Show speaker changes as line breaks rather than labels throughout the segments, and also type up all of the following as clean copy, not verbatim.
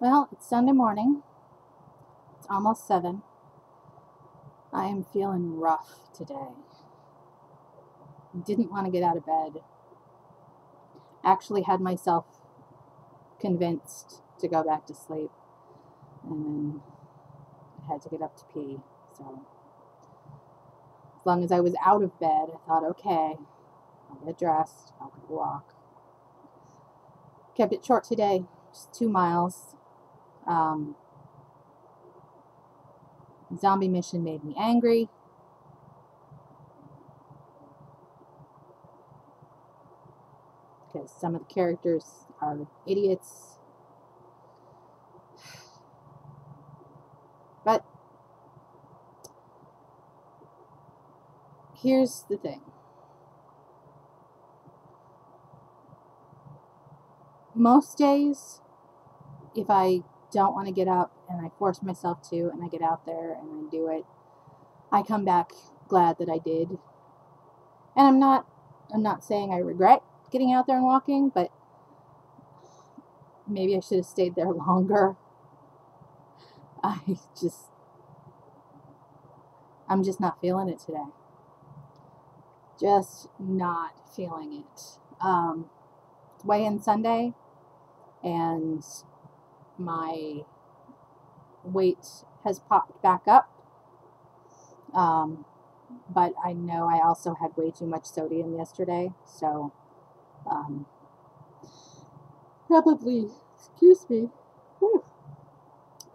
Well, it's Sunday morning. It's almost 7. I am feeling rough today. Didn't want to get out of bed. Actually had myself convinced to go back to sleep. And then I had to get up to pee. So as long as I was out of bed, I thought, okay, I'll get dressed. I'll go walk. Kept it short today. Just 2 miles. Zombie mission made me angry. Because some of the characters are idiots. But here's the thing. Most days, if I don't want to get up and I force myself to and I get out there and I do it, I come back glad that I did. And I'm not saying I regret getting out there and walking, but maybe I should have stayed there longer. I'm just not feeling it today. Just not feeling it. Weigh-in Sunday, and my weight has popped back up. But I know I also had way too much sodium yesterday, so probably, excuse me,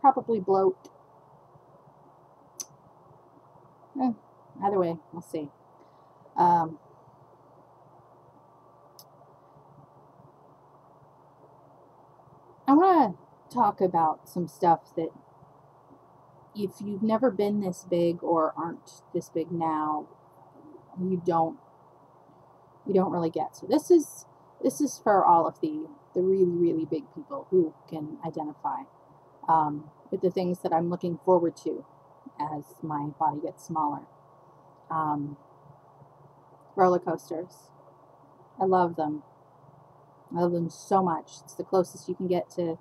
probably bloat. Either way, we'll see. I want to talk about some stuff that if you've never been this big or aren't this big now, you don't really get. So this is for all of the really, really big people who can identify with the things that I'm looking forward to as my body gets smaller. Roller coasters. I love them. I love them so much. It's the closest you can get to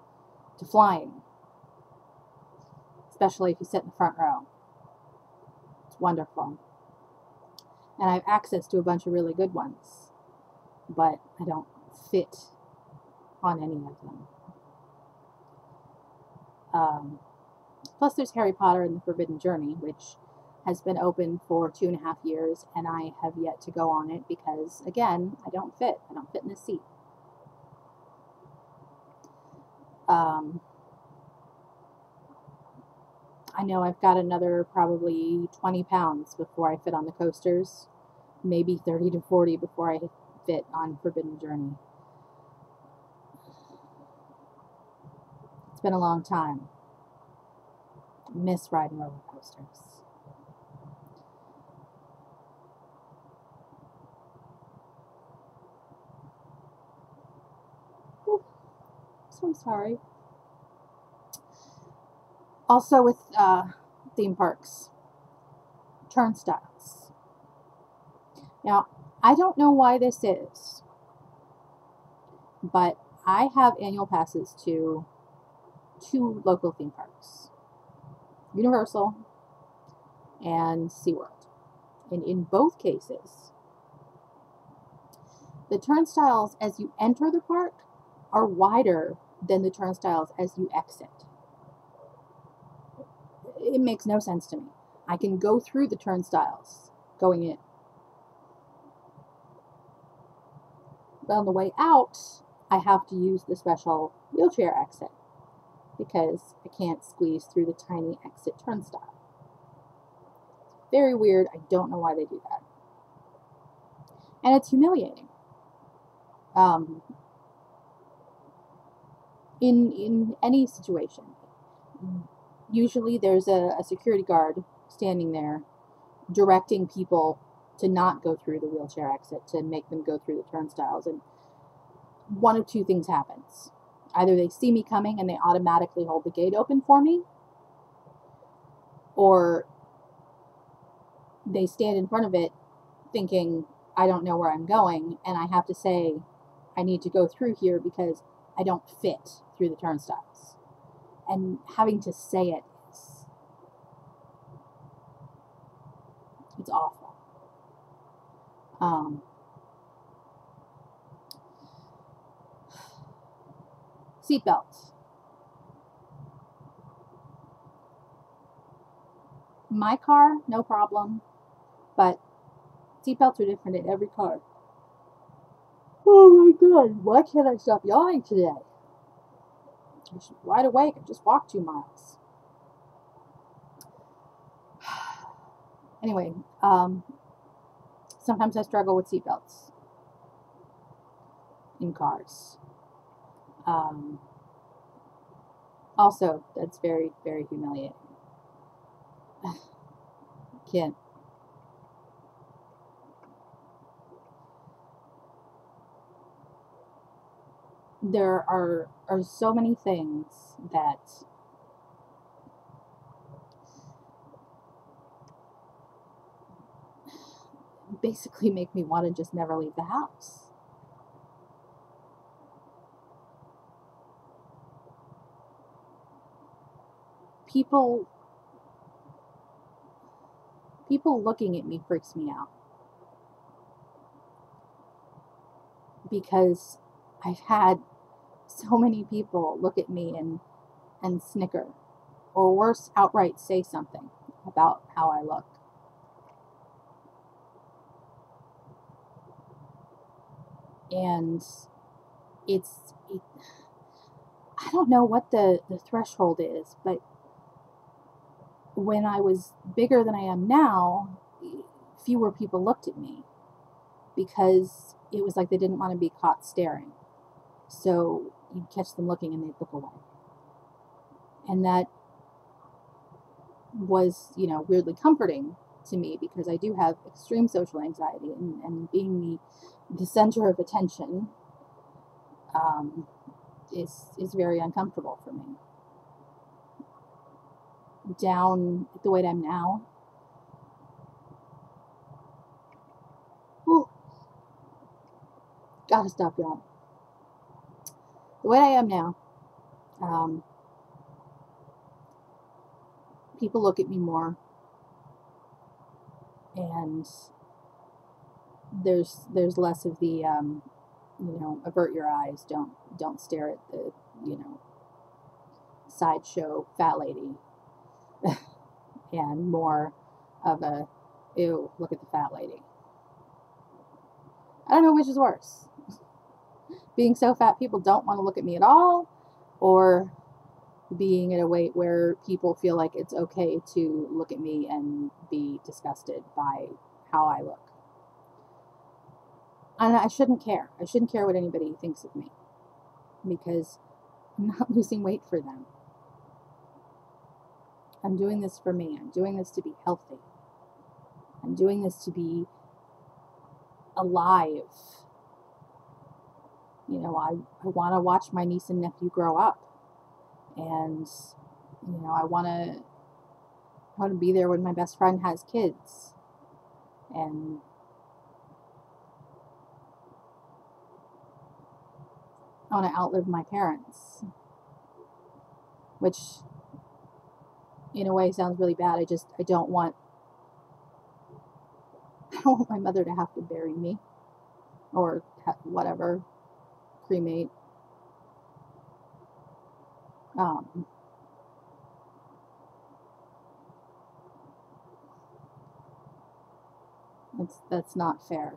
flying. Especially if you sit in the front row. It's wonderful. And I have access to a bunch of really good ones. But I don't fit on any of them. Plus there's Harry Potter and the Forbidden Journey, which has been open for 2.5 years, and I have yet to go on it because, again, I don't fit. I don't fit in the seat. I know I've got another probably 20 pounds before I fit on the coasters, maybe 30 to 40 before I fit on Forbidden Journey. It's been a long time. I miss riding roller coasters. So sorry. Also with theme parks, turnstiles. Now, I don't know why this is, but I have annual passes to 2 local theme parks, Universal and SeaWorld. And in both cases, the turnstiles as you enter the park are wider than the turnstiles as you exit. It makes no sense to me. I can go through the turnstiles going in. But on the way out, I have to use the special wheelchair exit because I can't squeeze through the tiny exit turnstile. It's very weird. I don't know why they do that. And it's humiliating. In any situation, usually there's a security guard standing there directing people to not go through the wheelchair exit, to make them go through the turnstiles, and one of 2 things happens. Either they see me coming and they automatically hold the gate open for me, or they stand in front of it thinking I don't know where I'm going, and I have to say I need to go through here because I don't fit through the turnstiles. and having to say it it's awful. Seatbelts. My car, no problem, but seatbelts are different in every car. Oh my god, why can't I stop yawning today? I'm wide awake. I just walked 2 miles. Anyway, sometimes I struggle with seatbelts in cars. Also, that's very, very humiliating. Can't. There are so many things that basically make me want to just never leave the house. People looking at me freaks me out, because I've had so many people look at me and snicker, or worse, outright say something about how I look. And I don't know what the threshold is, but when I was bigger than I am now, fewer people looked at me, because it was like they didn't want to be caught staring. So you'd catch them looking and they'd look away. And that was, weirdly comforting to me, because I do have extreme social anxiety, and being the center of attention is very uncomfortable for me. Down the weight I'm now, gotta stop y'all. The way I am now, people look at me more, and there's less of the avert your eyes, don't stare at the sideshow fat lady, and more of a ew, look at the fat lady. I don't know which is worse. Being so fat people don't want to look at me at all, or being at a weight where people feel like it's okay to look at me and be disgusted by how I look. And I shouldn't care. I shouldn't care what anybody thinks of me, because I'm not losing weight for them. I'm doing this for me. I'm doing this to be healthy. I'm doing this to be alive. I want to watch my niece and nephew grow up, and I want to be there when my best friend has kids, and I want to outlive my parents, which in a way sounds really bad. I don't want my mother to have to bury me, or whatever, cremate. That's not fair.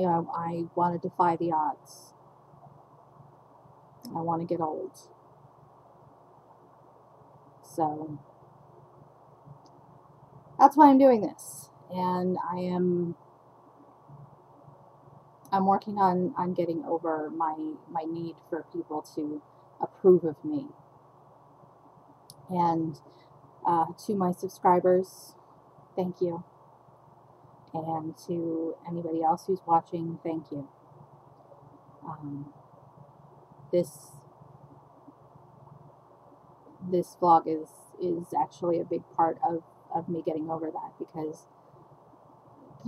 I want to defy the odds. I want to get old. So that's why I'm doing this. And I'm working on getting over my need for people to approve of me. And to my subscribers, thank you. And to anybody else who's watching, thank you. This vlog is actually a big part of me getting over that, because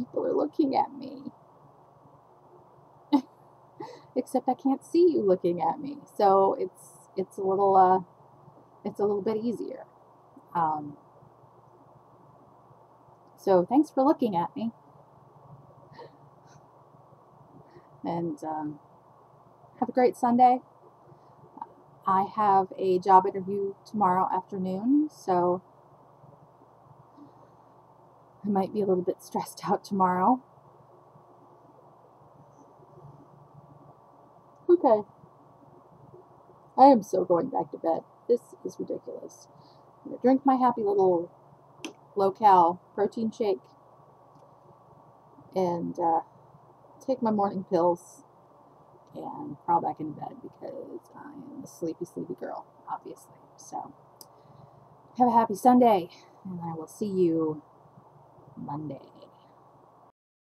people are looking at me. Except I can't see you looking at me. So it's a little bit easier. So thanks for looking at me. And have a great Sunday. I have a job interview tomorrow afternoon, so I might be a little bit stressed out tomorrow. Okay. I am so going back to bed. This is ridiculous. I'm going to drink my happy little low-cal protein shake and take my morning pills and crawl back into bed because I am a sleepy, sleepy girl, obviously. So, have a happy Sunday, and I will see you Monday.